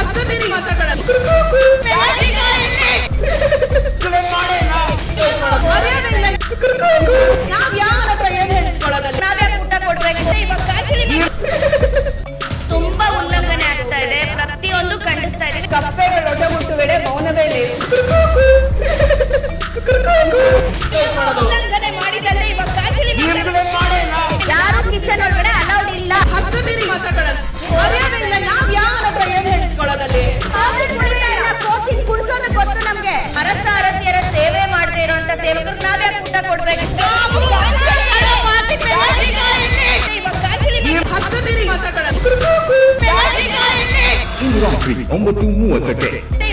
ಹತ್ತದಿರಿ ಮಾತುಗಳನ್ನು ಮರ್ಯಾದೆ ಇಲ್ಲ. ನಾವ್ ಯಾರ ಹತ್ರ ಏನ್ ಹೇಳಿಸ್ಕೊಳ್ಳೋದಲ್ಲ. ನಾವೇ ಊಟ ಕೊಡ್ಬೇಕು. ತುಂಬಾ ಉಲ್ಲಂಘನೆ ಆಗ್ತಾ ಇದೆ. ಪ್ರತಿಯೊಂದು ಖಂಡಿಸ್ತಾ ಇದೆ. ಕಪ್ಪೆಗಳು ಒಟ್ಟುಗುಟ್ಟು ವೇಳೆ ಮೌನವೇ ಉಲ್ಲಂಘನೆ ಮಾಡಿದ್ರೆ ಇವಾಗ ಯಾರು ಕಿಚನ್ ಒಳಗಡೆ ಅಲೌಡ್ ಇಲ್ಲ. ಹತ್ತದಿರಿ ಮಾತುಗಳನ್ನು ಮರ್ಯಾದೆ ಇಲ್ಲ. ನಾವ್ ಯಾರ ಹತ್ರ ಏನ್ ಹೇಳಿಸ್ಕೊಳ್ಳೋದಲ್ಲಿ. ಕುಡಿಸೋದು ಗೊತ್ತು ನಮ್ಗೆ. ಅರಸ ಅರಸಿಯರ ಸೇವೆ ಮಾಡದೇ ಇರುವಂತ ಸೇವಕರು ನಾವೇ ಊಟ ಕೊಡ್ಬೇಕು. ಹತ್ತದಿರಿ ಮಾತುಗಳನ್ನು ರಾತ್ರಿ 9:30